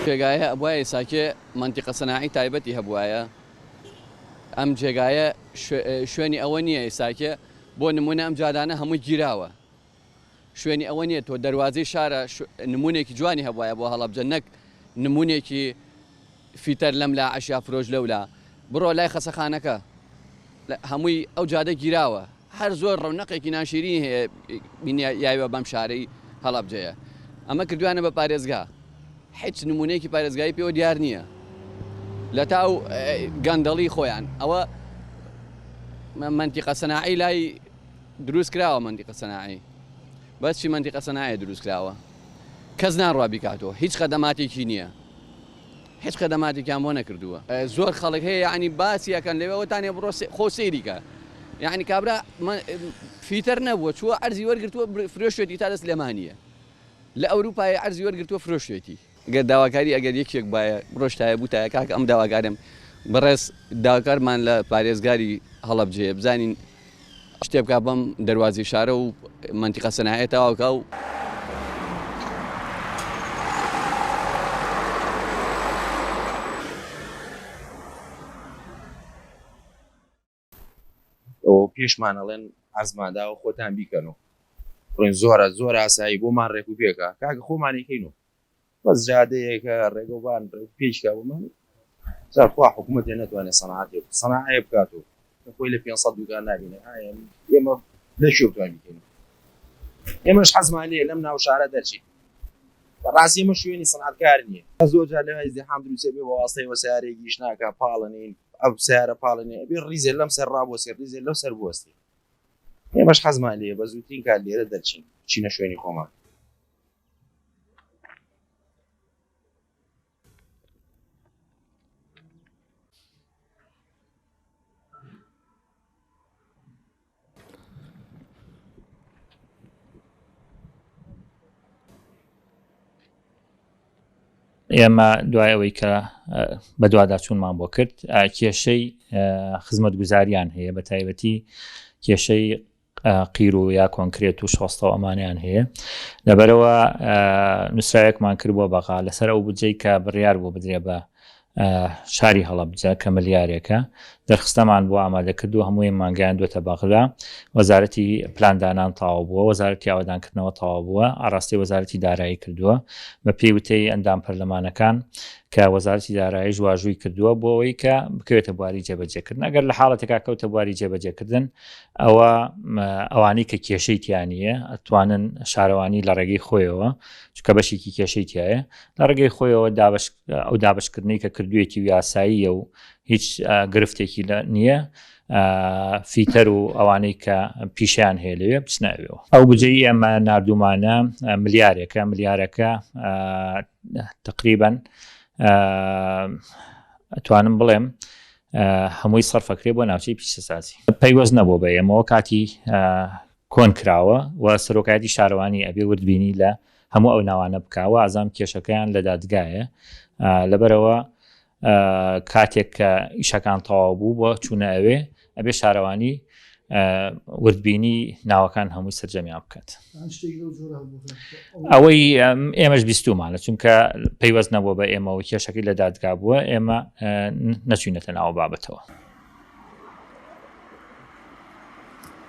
جێگایە ئەبوایە ساکێ منتیقە سەناعی تایبەتی هەبوایە ئەم جێگایە شوێنی ئەوە نییە ئێساکێ بۆ نمونە ئەم جادانە هەمووی گیراوە شوێنی ئەوە نییە تۆ دەواازەی شارە نمونێکی جوانی هەبوایە بۆ هەڵەبجە نەک نمونێکی فیتەر لەم لا عەشیا فرۆژ لەولا بڕۆ لای خەسەخانەکە هەمووی ئەو جادە گیراوە هەر زۆر ڕەونەقێکی ناشیرین هەیە یاوە بەم شارەی هەڵەبجەیە ئەمە کردوانە بە پارێزگا هیچ نمونەیەکی پارێزگایی پێوە دیار نییە لە تاو گەندەڵی خۆیان ئەوە منتیقە سەناعی لای دروست کراوە منتیقە سەناعی بەس چی منتیقە سەناعی دروست کراوە کەس ناڕوا بیکاتەوە هیچ خەدەماتێکی نییە هیچ خەدەماتێکیان بۆ نەکردووە زۆر خەڵک هەیە یعنی باسیەکەن لەوەتانێ بڕۆ خۆ سەیریکە یعنی کابرا فیتەر نەبووە چووە ئەرزی وەرگرتووە فرۆشتێتی تا دەست لێمانیە لە ئەوروپای ئەرزی وەرگرتووە فرۆشتێتی ئەگەر داواکاری ئەگەر یەکێک باە ڕۆشتایە بووتایە کاکە ئەم داواکارم بەڕێز داواکارمان لە پارێزگاری هەڵەبجەیە بزانین شتێ بکە بەم دەواازەی شارە و منتیقە سەناعیە تەواوکە و ئەوە پێشمانەڵێن ئەزمادا و خۆتان بیکەنەوە ڕێن زۆر ئاسایی بۆمان ڕێک و پێکە کاکە خۆمانێکەینەوە بەس جادەیەکە ڕێگەوان پێشکە بمان زارخوا حکوومەتێ نەتوانێت سەناعەیە بکاتەوە خۆی لە 500 دوکان نبینێ ئێمە لە شوێتوان بیکەین ئێمەش حەزمان لێ لەم ناو شارە دەرچین ڕاستی ئێمە شوێنی سەنعەتکار نییە زۆر جار لەوای ئیزدیحام دروستێ بێ بە واسطەی وەسارێکیش ناکە پاڵنین ئەو سیارە پاڵنێ ئەبێ ڕیزێ لەم سەر ڕابوەسێ ڕیزێ لەو سەر بوەستی ئێمەش حەزمان لێ بە زووترین کار لێرە دەرچین چینە شوێنی خۆمان ئێمە دوای ئەوەی کە بە دوواداچوونمان بۆ کرد کێشەی خزمەتگوزاریان هەیە بە تایبەتی کێشەی قیر و یا کۆنکرێت و شۆستەوە ئەمانیان هەیە لەبەرەوە نووسراوێکمان کردبووە بەغا لەسەر ئەو بودجەی کە بڕیار بۆ بدرێ بە شاری هەڵەبجە کە ملیارێکە دەرخستەمان بۆ ئامادە کردو هەمووی مانگەیاندوێتە بەغدا وەزارەتی پلاندانان تەواو بووە وەزارەتی ئاوادانکردنەوە تەواو بووە ئاڕاستی وەزارەتی دارایی کردووە بە پێی وتەی ئەندام پەرلەمانەکان کە وەزارەتی دارایی ژواژووی کردووە بۆ ئەوەی کە بکەوێتە بواری جێبەجێکردن ئەگەر لە حاڵەتێکا کەوتە بواری جێبەجێکردن ئەوە ئەوانەی کە کێشەی تیانە ئەتوانن شارەوانی لە ڕێگەی خۆیەوە چکە بەشێکی کێشەی تایە لە ڕێگەی خۆیەوە ئەو دابشکردنی کە کردوێتی و یاساییە و هیچ گرفتێکی نییە فیتەر و ئەوانەی کە پیشیان هەیە لەوێ بچنەوێەوە ئەو بجێی ئەمە نردومانە ملیارەکە تقریبا ئەتوانم بڵێم هەمووی سەرفەکرێ بۆ ناوچەی پیشەسازی پەیوەست نەبوو بە ئێمەوە کاتی کۆن کراوە و سەرۆکایەتی شارەوانی ئەبێ وردبینی لە هەموو ئەو ناوانە بکاوە ئازام کێشەکەیان لە دادگایە لەبەرەوە کاتێک کە ئیشەکان تەواو بوو بۆ چوونە ئەوێ ئەبێ شارەوانی وردبینی ناوەکان هەمووی سەرجەمیان بکات ئەوەی ئێمەش بیستومانە چونکە پەیوەست نەبووە بە ئێمە و کێشەکەی لە دادگا بووە ئێمە نەچوینەتە ناوە بابەتەوە